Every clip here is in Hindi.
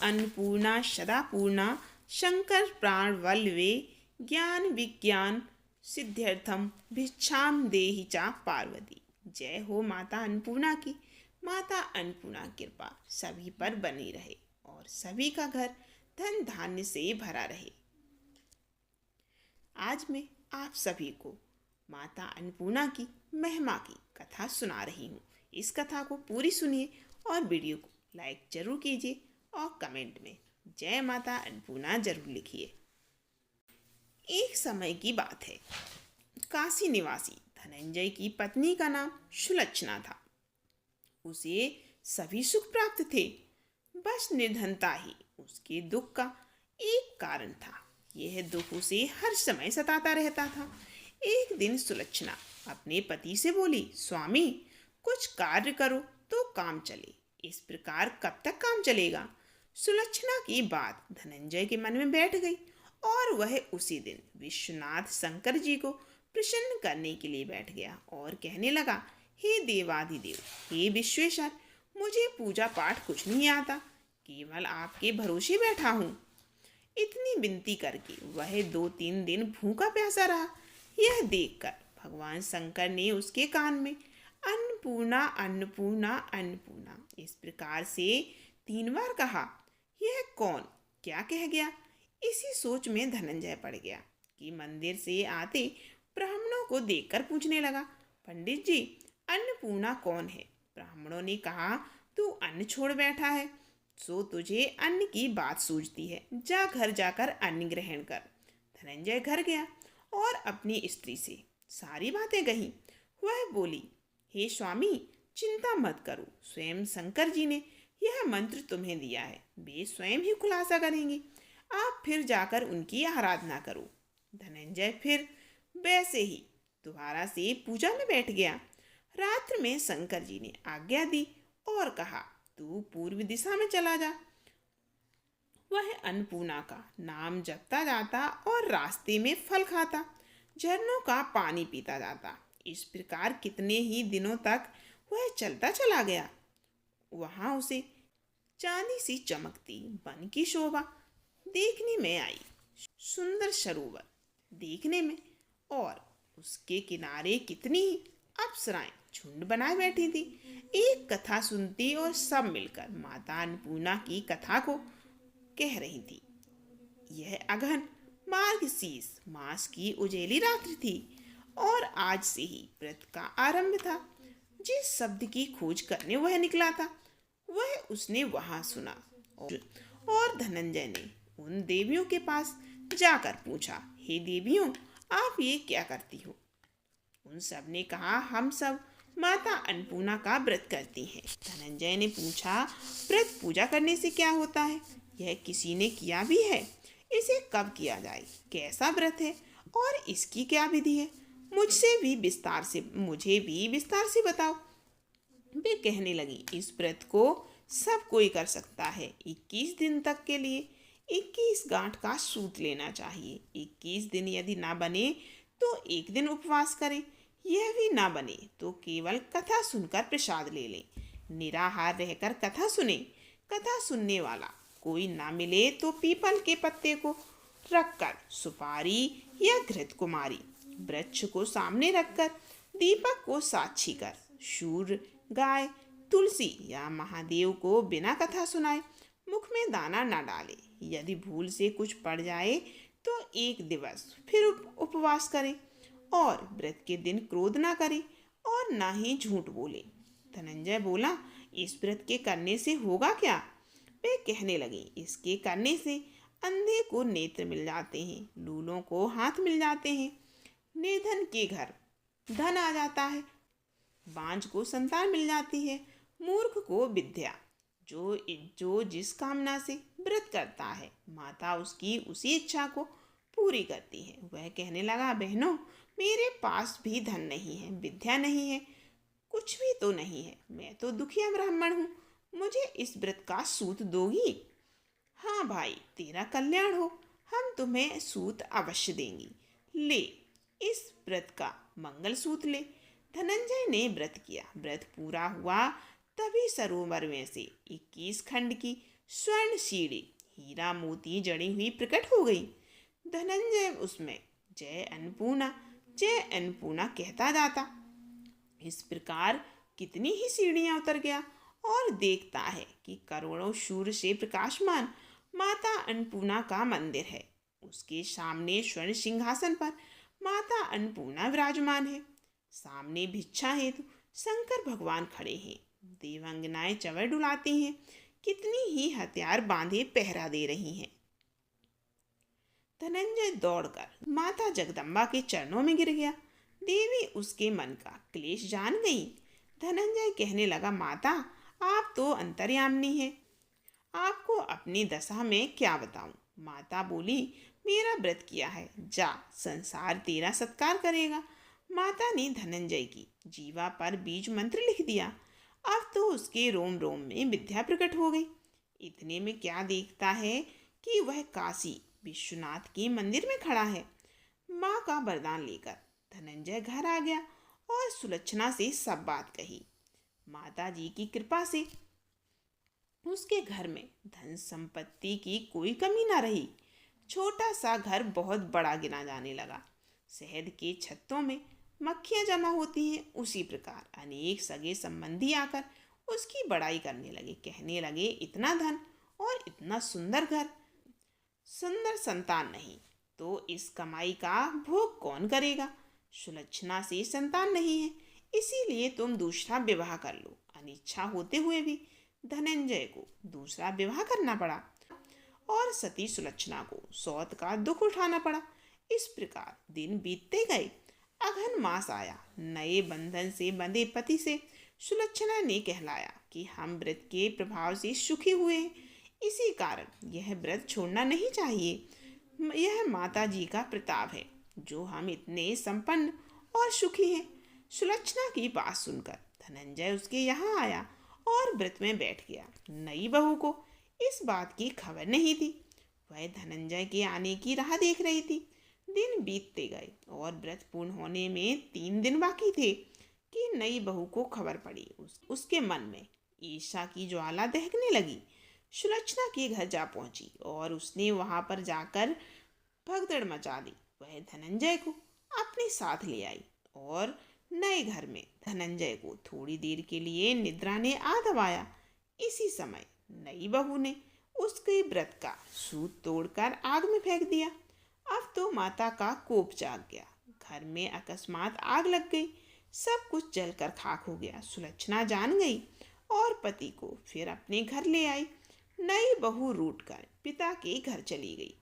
अन्नपूर्णा सदा पूर्णा शंकर प्राण वल्लवे ज्ञान विज्ञान सिद्ध्यर्थम भिक्षाम देहि चा पार्वती। जय हो माता अन्नपूर्णा की। माता अन्नपूर्णा की कृपा सभी पर बनी रहे और सभी का घर धन धान्य से भरा रहे। आज मैं आप सभी को माता अन्नपूर्णा की महिमा की कथा सुना रही हूँ। इस कथा को पूरी सुनिए और वीडियो को लाइक जरूर कीजिए और कमेंट में जय माता अन्नपूर्णा जरूर लिखिए। एक समय की बात है। काशी निवासी धनंजय की पत्नी का नाम सुलक्षणा था। उसे सभी सुख प्राप्त थे, बस निर्धनता ही उसके दुख का एक कारण था। यह दुख उसे हर समय सताता रहता था। एक दिन सुलक्षणा अपने पति से बोली, स्वामी कुछ कार्य करो तो काम चले, इस प्रकार कब तक काम चलेगा। सुलक्षणा की बात धनंजय के मन में बैठ गई और वह उसी दिन विश्वनाथ शंकर जी को प्रसन्न करने के लिए बैठ गया और कहने लगा, हे देवाधिदेव, हे विश्वेश्वर, मुझे पूजा पाठ कुछ नहीं आता, केवल आपके भरोसे बैठा हूँ। इतनी विनती करके वह 2-3 दिन भूखा प्यासा रहा। यह देखकर भगवान शंकर ने उसके कान में अन्नपूर्णा अन्नपूर्णा अन्नपूर्णा इस प्रकार से 3 बार कहा। यह कौन क्या कह गया? इसी सोच में धनंजय पड़ गया कि मंदिर से आते ब्राह्मणों को देखकर पूछने लगा, पंडित जी अन्नपूर्णा कौन है? ब्राह्मणों ने कहा, तू अन्न छोड़ बैठा है सो तुझे अन्न की बात सूझती है, जा घर जाकर अन्न ग्रहण कर। धनंजय घर गया और अपनी स्त्री से सारी बातें कही। वह बोली, हे स्वामी चिंता मत करो, स्वयं शंकर जी ने यह मंत्र तुम्हें दिया है, वे स्वयं ही खुलासा करेंगे, आप फिर जाकर उनकी आराधना करो। धनंजय फिर वैसे ही दोबारा से पूजा में बैठ गया। रात्र में शंकर जी ने आज्ञा दी और कहा, तू पूर्व दिशा में चला जा। वह अन्नपूर्णा का नाम जपता जाता और रास्ते में फल खाता, झरनों का पानी पीता जाता। इस प्रकार कितने ही दिनों तक वह चलता चला गया। वहां उसे चांदी सी चमकती वन की शोभा देखने में आई, सुंदर सरोवर देखने में, और उसके किनारे कितनी ही अप्सराएं झुंड बनाए बैठी थी। एक कथा सुनती और सब मिलकर माता अन्नपूर्णा की कथा को कह रही थी। यह अगहन मार्गशीर्ष मास की उजेली रात्रि थी और आज से ही व्रत का आरंभ था। जिस शब्द की खोज करने वह निकला था वह उसने वहां सुना और धनंजय ने उन देवियों के पास जाकर पूछा, हे देवियों आप ये क्या करती हो? उन सब ने कहा, हम सब माता अन्नपूर्णा का व्रत करती हैं। धनंजय ने पूछा, व्रत पूजा करने से क्या होता है? यह किसी ने किया भी है? इसे कब किया जाए? कैसा व्रत है और इसकी क्या विधि है? मुझे भी विस्तार से बताओ। वे कहने लगी, इस व्रत को सब कोई कर सकता है। 21 दिन तक के लिए 21 गांठ का सूत लेना चाहिए। 21 दिन यदि ना बने तो एक दिन उपवास करें, यह भी ना बने तो केवल कथा सुनकर प्रसाद ले लें। निराहार रहकर कथा सुने। कथा सुनने वाला कोई ना मिले तो पीपल के पत्ते को रखकर सुपारी या घृत कुमारी, वृक्ष को सामने रखकर दीपक को साक्षी कर शूर, गाय, तुलसी या महादेव को बिना कथा सुनाए मुख में दाना न डाले। यदि भूल से कुछ पड़ जाए तो 1 दिवस फिर उपवास करें और व्रत के दिन क्रोध ना करें और ना ही झूठ बोले। धनंजय बोला, इस व्रत के करने से होगा क्या? वे कहने लगी, इसके करने से अंधे को नेत्र मिल जाते हैं, लूलों को हाथ मिल जाते हैं, निर्धन के घर धन आ जाता है, बांझ को संतान मिल जाती है, मूर्ख को विद्या। जो जिस कामना से व्रत करता है माता उसकी उसी इच्छा को पूरी करती है। वह कहने लगा, बहनों मेरे पास भी धन नहीं है, विद्या नहीं है, कुछ भी तो नहीं है, मैं तो दुखिया ब्राह्मण हूँ, मुझे इस व्रत का सूत दोगी? हाँ भाई, तेरा कल्याण हो, हम तुम्हें सूत अवश्य देंगी, ले इस व्रत का मंगल सूत ले। धनंजय ने व्रत किया। व्रत पूरा हुआ तभी सरोवर में से 21 खंड की स्वर्ण सीढ़ी हीरा मोती जड़ी हुई प्रकट हो गई। धनंजय उसमें जय अन्नपूर्णा कहता जाता। इस प्रकार कितनी ही सीढ़ियां उतर गया और देखता है कि करोड़ों सूर्य से प्रकाशमान माता अन्नपूर्णा का मंदिर है। उसके सामने स्वर्ण सिंहासन पर माता अन्नपूर्णा विराजमान है। सामने भिक्षा हेतु शंकर भगवान खड़े हैं। देवांगनाएं चवर डुलाती हैं। कितनी ही हथियार बांधे पहरा दे रही हैं। धनंजय दौड़कर माता जगदम्बा के चरणों में गिर गया। देवी उसके मन का क्लेश जान गई। धनंजय कहने लगा, माता आप तो अंतर्यामिनी हैं, आपको अपनी दशा में क्या बताऊं। माता बोली, मेरा व्रत किया है, जा संसार तेरा सत्कार करेगा। माता ने धनंजय की जीवा पर बीज मंत्र लिख दिया। अब तो उसके रोम रोम में विद्या प्रकट हो गई। इतने में क्या देखता है कि वह काशी विश्वनाथ के मंदिर में खड़ा है। माँ का वरदान लेकर धनंजय घर आ गया और सुलक्षणा से सब बात कही। माता जी की कृपा से उसके घर में धन संपत्ति की कोई कमी ना रही। छोटा सा घर बहुत बड़ा गिना जाने लगा। शहद के छत्तों में मक्खियां जमा होती हैं, उसी प्रकार अनेक सगे संबंधी आकर उसकी बड़ाई करने लगे। कहने लगे, इतना धन और इतना सुंदर घर, सुंदर संतान नहीं तो इस कमाई का भोग कौन करेगा। सुलक्षणा से संतान नहीं है, इसीलिए तुम दूसरा विवाह कर लो। अनिच्छा होते हुए भी धनंजय को दूसरा विवाह करना पड़ा और सती सुलक्षणा को सौत का दुख उठाना पड़ा। इस प्रकार दिन बीतते गए। अघन मास आया। नए बंधन से बंधे पति से सुलक्षणा ने कहलाया कि हम व्रत के प्रभाव से सुखी हुए हैं, इसी कारण यह व्रत छोड़ना नहीं चाहिए। यह माता जी का प्रताप है जो हम इतने संपन्न और सुखी हैं। सुलक्षणा की बात सुनकर धनंजय उसके यहाँ आया और व्रत में बैठ गया। नई बहू को इस बात की खबर नहीं थी। वह धनंजय के आने की राह देख रही थी। दिन बीतते गए और व्रत पूर्ण होने में 3 दिन बाकी थे कि नई बहू को खबर पड़ी। उसके मन में ईर्ष्या की ज्वाला दहकने लगी। सुलक्षणा के घर जा पहुंची और उसने वहां पर जाकर भगदड़ मचा दी। वह धनंजय को अपने साथ ले आई और नए घर में धनंजय को थोड़ी देर के लिए निद्रा ने आ दबाया। इसी समय नई बहू ने उसके व्रत का सूत तोड़कर आग में फेंक दिया। अब तो माता का कोप जाग गया। घर में अकस्मात आग लग गई। सब कुछ जलकर खाक हो गया। सुलक्षणा जान गई और पति को फिर अपने घर ले आई। नई बहू रूठकर पिता के घर चली गई।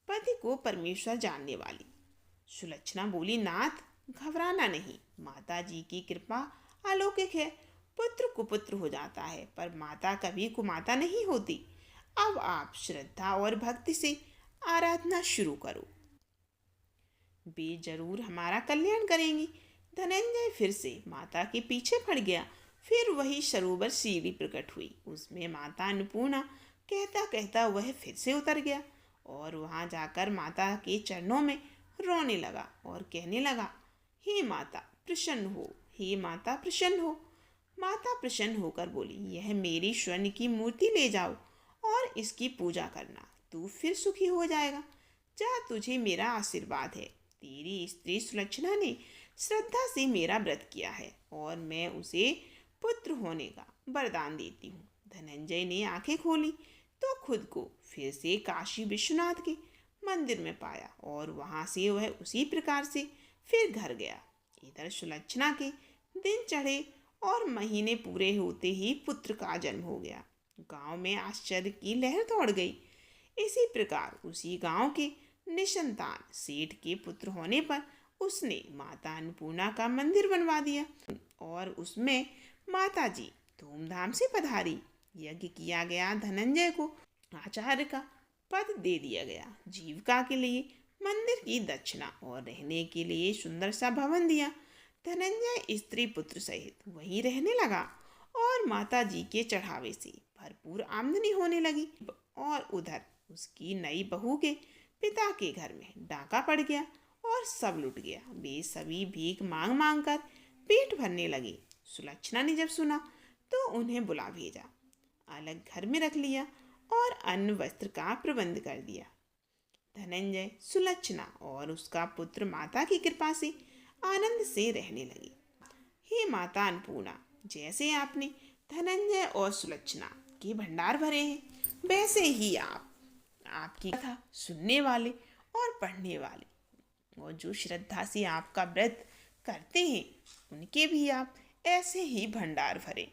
पति को परमेश्वर जानने वाली सुलक्षणा बोली, नाथ घबराना नहीं, माता जी की कृपा अलौकिक है। पुत्र कुपुत्र हो जाता है पर माता कभी कुमाता नहीं होती। अब आप श्रद्धा और भक्ति से आराधना शुरू करो, वे जरूर हमारा कल्याण करेंगी। धनंजय फिर से माता के पीछे पड़ गया। फिर वही सरोवर सीढ़ी प्रकट हुई। उसमें माता अन्नपूर्णा कहता कहता वह फिर से उतर गया और वहां जाकर माता के चरणों में रोने लगा और कहने लगा, हे माता प्रसन्न हो, हे माता प्रसन्न हो। माता प्रसन्न होकर बोली, यह मेरी स्वर्ण की मूर्ति ले जाओ और इसकी पूजा करना, तू फिर सुखी हो जाएगा। जा, तुझे मेरा आशीर्वाद है। तेरी स्त्री सुलक्षणा ने श्रद्धा से मेरा व्रत किया है और मैं उसे पुत्र होने का वरदान देती हूँ। धनंजय ने आंखें खोली तो खुद को फिर से काशी विश्वनाथ के मंदिर में पाया और वहां से वह उसी प्रकार से फिर घर गया। इधर सुलक्षणा के दिन चढ़े और महीने पूरे होते ही पुत्र का जन्म हो गया। गांव में आश्चर्य की लहर दौड़ गई। इसी प्रकार उसी गांव के निसंतान सेठ के पुत्र होने पर उसने माता अन्नपूर्णा का मंदिर बनवा दिया और उसमें माता जी धूमधाम से पधारी। यज्ञ किया गया। धनंजय को आचार्य का पद दे दिया गया। जीविका के लिए मंदिर की दक्षिणा और रहने के लिए सुंदर सा भवन दिया। धनंजय स्त्री पुत्र सहित वहीं रहने लगा और माता जी के चढ़ावे से भरपूर आमदनी होने लगी। और उधर उसकी नई बहू के पिता के घर में डाका पड़ गया और सब लुट गया। वे सभी भीख मांग मांग कर पेट भरने लगे। सुलक्षणा ने जब सुना तो उन्हें बुला भेजा, अलग घर में रख लिया और अन्न वस्त्र का प्रबंध कर दिया। धनंजय, सुलक्षणा और उसका पुत्र माता की कृपा से आनंद से रहने लगे। हे माता अन्नपूर्णा, जैसे आपने धनंजय और सुलक्षणा के भंडार भरे हैं, वैसे ही आपकी कथा सुनने वाले और पढ़ने वाले और जो श्रद्धा से आपका व्रत करते हैं, उनके भी आप ऐसे ही भंडार भरें।